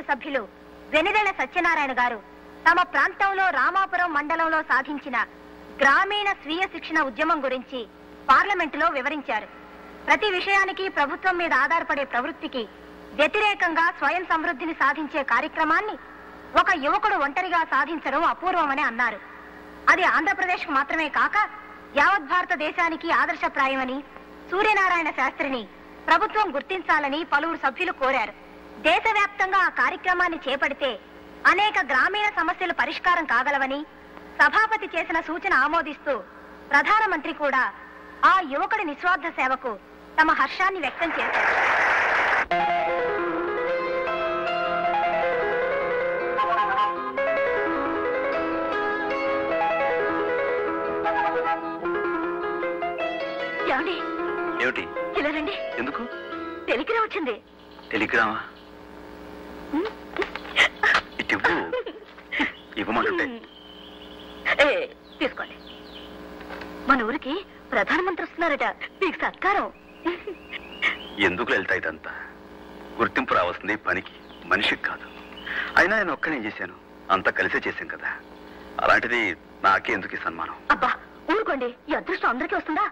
సభ్యులు వెనిదెల సత్యనారాయణ గారు తమ ప్రాంతంలో రామాపురం మండలంలో సాధించిన గ్రామీణ స్వీయ శిక్షణ ఉద్యమం గురించి పార్లమెంటులో వివరించారు. ప్రతి విషయానికి ప్రభుత్వం మీద ఆధారపడే ప్రవృత్తికి వ్యతిరేకంగా స్వయం సమృద్ధిని సాధించే కార్యక్రమాన్ని ఒక యువకుడు ఒంటరిగా సాధించడం అపూర్వమని అన్నారు. అది ఆంధ్రప్రదేశ్ కు మాత్రమే కాక యావత్ భారతదేశానికి ఆదర్శప్రాయమని సూర్యనారాయణ శాస్త్రిని ప్రభుత్వం గుర్తించాలని పలువురు సభ్యులు కోరారు. దేశవ్యాప్తంగా ఆ కార్యక్రమాన్ని చేపడితే అనేక గ్రామీణ సమస్యలు పరిష్కారం కాగలవని సభాపతి చేసిన సూచన ఆమోదిస్తూ ప్రధానమంత్రి కూడా ఆ యువకుడి నిస్వార్థ సేవకు తమ హర్షాన్ని వ్యక్తం చేశారు. ఇలా రండి. ఎందుకు? టెలిగ్రామ్ వచ్చింది. టెలిగ్రామా? ఇవ్వమంటుంటే తీసుకోండి. మన ఊరికి ప్రధానమంత్రి వస్తున్నారట, మీకు సత్కారం. ఎందుకు వెళ్తా ఇదంతా? గుర్తింపు రావాల్సింది పనికి, మనిషికి కాదు. అయినా నేను ఒక్కనే చేశాను, అంతా కలిసే చేశాం కదా. అలాంటిది నాకే ఎందుకు ఈ సన్మానం? అబ్బా ఊరుకోండి, ఈ అదృష్టం అందరికీ వస్తుందా?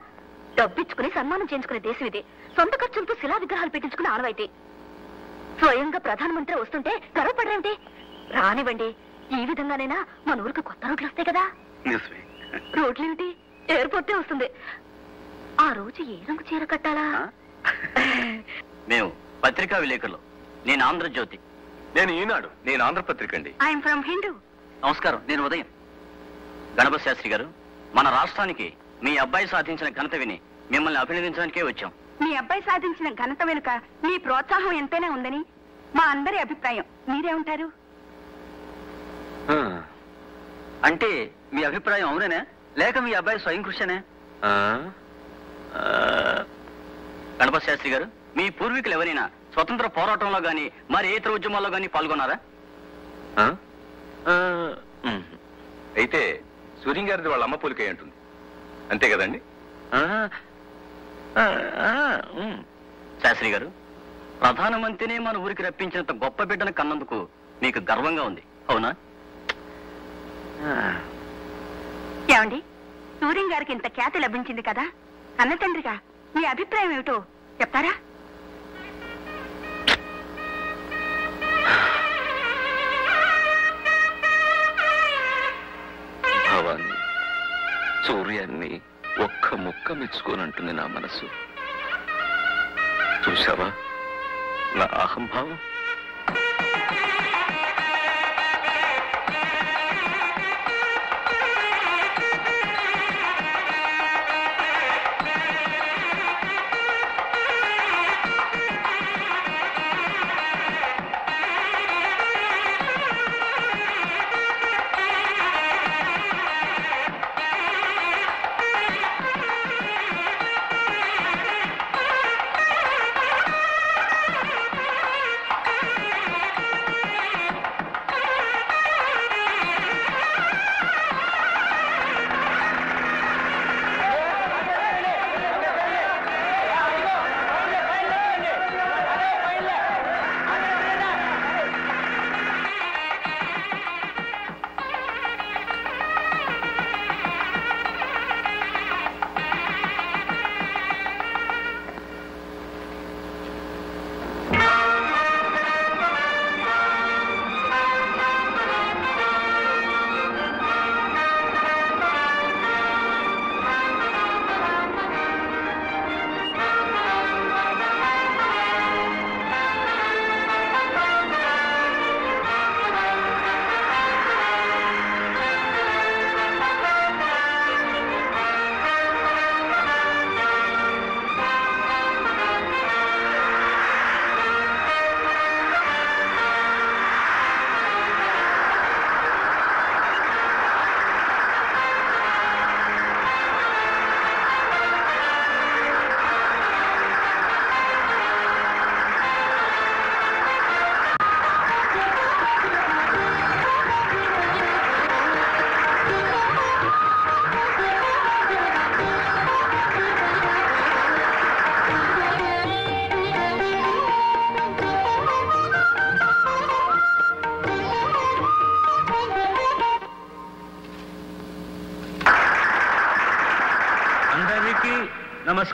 డబ్బిచ్చుకుని సన్మానం చేయించుకునే దేశం ఇది. సొంత ఖర్చులతో శిలా విగ్రహాలు పెట్టించుకునే ఆనవాయితీ. స్వయంగా ప్రధానమంత్రి వస్తుంటే గర్వపడరేమిటి? రానివ్వండి. ఈ విధంగానైనా మన ఊరికి కొత్త రోడ్లు వస్తాయి కదా. రోడ్లేమిటి, ఎయిర్పోర్టే వస్తుంది. ఆ రోజు ఏ రంగు చీర కట్టాలా? మేము పత్రికా విలేకరులు. నేను ఆంధ్రజ్యోతి. నేను ఈనాడు. నేను ఆంధ్రపత్రిక అండి. I'm from Hindu. నమస్కారం, నేను ఉదయం. గణపతి శాస్త్రి గారు, మన రాష్ట్రానికి మీ అబ్బాయి సాధించిన ఘనత విని మిమ్మల్ని అభినందించడానికే వచ్చాం. మీ అబ్బాయి సాధించిన ఘనత వెనుక మీ ప్రోత్సాహం ఎంతైనా ఉందని మా అందరి అభిప్రాయం. మీరేమంటారు? అంటే మీ అభిప్రాయం అవునేనా, లేక మీ అబ్బాయి స్వయం కృషినే? గణపతి శాస్త్రి గారు, మీ పూర్వీకులు ఎవరైనా స్వతంత్ర పోరాటంలో గాని మరి ఏ ఇతర ఉద్యమాల్లో గాని పాల్గొన్నారా? అయితే సూర్యం గారిది వాళ్ళ అమ్మ పోలికై ఉంటుంది, అంతే కదండి? శాస్త్రి గారు, ప్రధానమంత్రిని మన ఊరికి రప్పించినంత గొప్ప బిడ్డను కన్నందుకు మీకు గర్వంగా ఉంది, అవునా? ఏమండి, సూర్యం గారికి ఇంత ఖ్యాతి లభించింది కదా, కన్న తండ్రిగా మీ అభిప్రాయం ఏమిటో చెప్తారా? భావాన్ని, సూర్యాన్ని ఒక్క ముక్క మెచ్చుకోనంటుంది నా మనసు. చూసావా నా అహంభావం?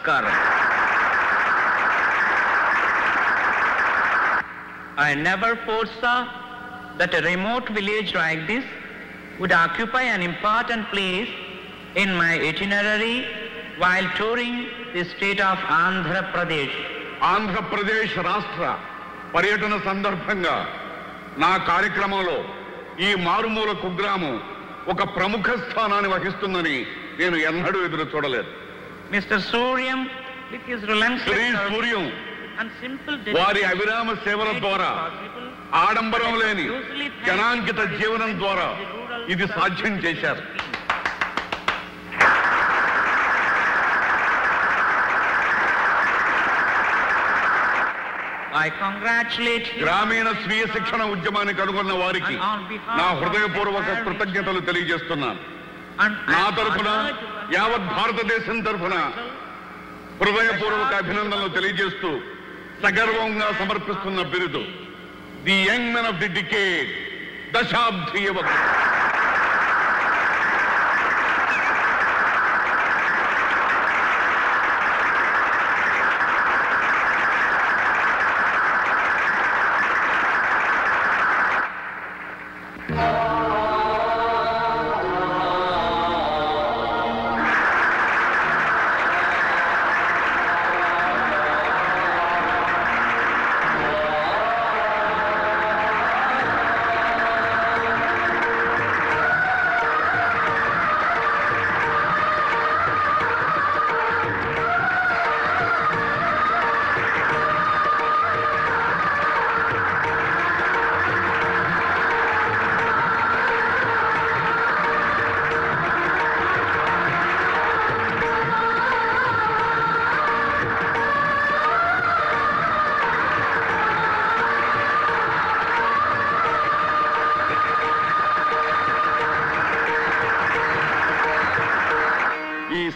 నమస్కారం. I never foresaw that a remote village like this would occupy an important place in my itinerary while touring the state of Andhra Pradesh. Andhra Pradesh రాష్ట్ర పర్యటన సందర్భంగా నా కార్యక్రమంలో ఈ మారుమూల కుగ్రామం ఒక ప్రముఖ స్థానాన్ని వహిస్తుందని నేను ఎన్నడూ ఎదురు చూడలేదు. Mr. Suryam, with his relentless Shri Suryam and simple వారి అవిరామ సేవల ద్వారా, ఆడంబరం లేని జనాంకిత జీవనం ద్వారా ఇది సాధ్యం చేశారు. I congratulate you. గ్రామీణ స్వీయ శిక్షణ ఉద్యమాన్ని కనుగొన్న వారికి నా హృదయపూర్వక కృతజ్ఞతలు తెలియజేస్తున్నాను. నా తరఫున, యావత్ భారతదేశం తరఫున హృదయపూర్వక అభినందనలు తెలియజేస్తూ సగర్వంగా సమర్పిస్తున్న బిరుదు the young men of the decade, దశాబ్ది యువకుడు.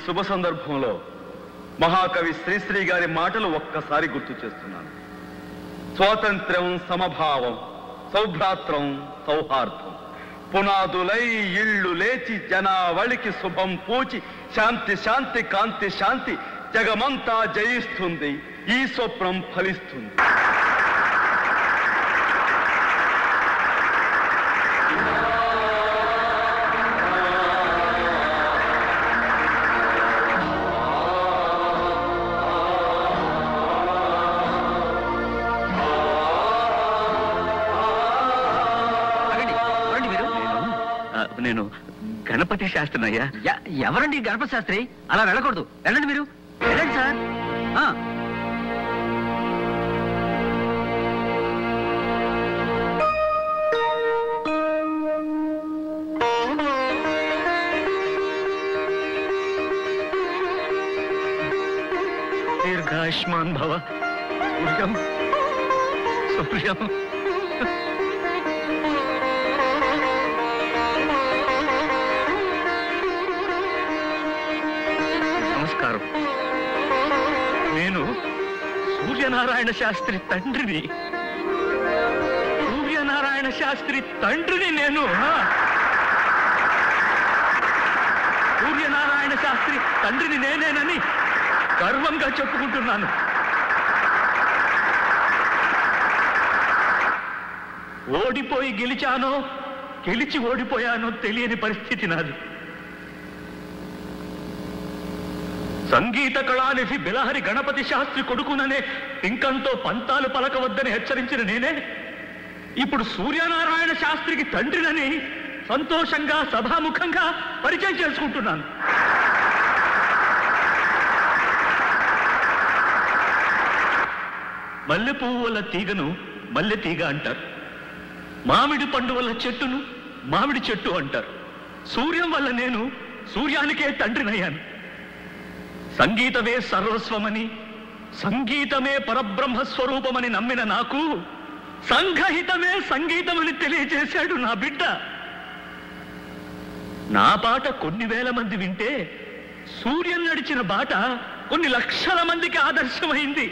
శుభ సందర్భంలో మహాకవి శ్రీశ్రీ గారి మాటలు ఒక్కసారి గుర్తు చేస్తున్నాను. స్వాతంత్ర్యం, సమభావం, సౌభ్రాత్రం, సౌహార్దం పునాదులై ఇళ్ళు లేచి జనావళికి శుభం పూచి శాంతి శాంతి కాంతి శాంతి జగమంతా జయిస్తుంది, ఈ స్వప్నం ఫలిస్తుంది. నేను గణపతి శాస్త్రి అయ్యా. ఎవరండి గణపతి శాస్త్రి? అలా వెళ్ళకూడదు, వెళ్ళండి మీరు, వెళ్ళండి సార్. దీర్ఘాయుష్మాన్ భవ. సూర్యం, సుప్రియం. నమస్కారం. నేను సూర్యనారాయణ శాస్త్రి తండ్రిని. సూర్యనారాయణ శాస్త్రి తండ్రిని నేను. సూర్యనారాయణ శాస్త్రి తండ్రిని నేనేనని గర్వంగా చెప్పుకుంటున్నాను. ఓడిపోయి గెలిచానో, గెలిచి ఓడిపోయానో తెలియని పరిస్థితి నాది. సంగీత కళానిధి బిలహరి గణపతి శాస్త్రి కొడుకుననే పింకంతో పంతాలు పలకవద్దని హెచ్చరించిన నేనే ఇప్పుడు సూర్యనారాయణ శాస్త్రికి తండ్రినని సంతోషంగా సభాముఖంగా పరిచయం చేసుకుంటున్నాను. మల్లె పువ్వు వల్ల తీగను మల్లె తీగ అంటారు. మామిడి పండు వల్ల చెట్టును మామిడి చెట్టు అంటారు. సూర్యం వల్ల నేను సూర్యానికే తండ్రినయ్యాను. సంగీతమే సర్వస్వమని, సంగీతమే పరబ్రహ్మస్వరూపమని నమ్మిన నాకు సంఘహితమే సంగీతమని తెలియజేశాడు నా బిడ్డ. నా పాట కొన్ని వేల మంది వింటే సూర్యం నడిచిన బాట కొన్ని లక్షల మందికి ఆదర్శమైంది.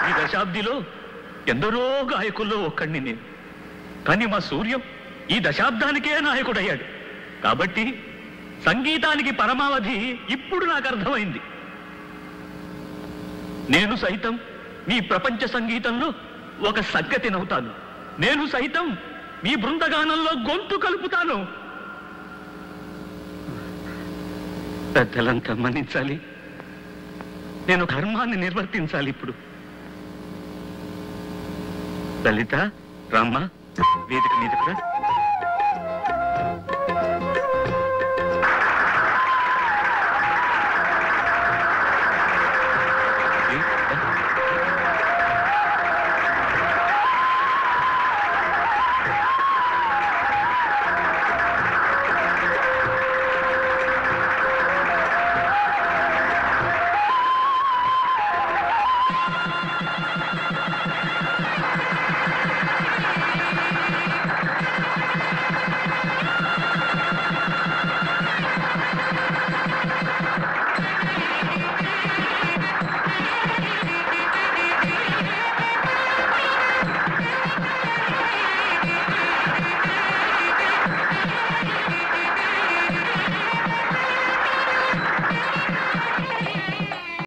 ఈ దశాబ్దిలో ఎందరో గాయకుల్లో ఒక్కడిని నేను. కానీ మా సూర్యం ఈ దశాబ్దానికే నాయకుడయ్యాడు. కాబట్టి సంగీతానికి పరమావధి ఇప్పుడు నాకు అర్థమైంది. నేను సైతం మీ ప్రపంచ సంగీతంలో ఒక సగ్గతినవుతాను. నేను సైతం మీ బృందగానంలో గొంతు కలుపుతాను. పెద్దలంతా మన్నించాలి. నేను ధర్మాన్ని నిర్వర్తించాలి. ఇప్పుడు లలిత, రామ్మ, వేదిక మీదకు రా.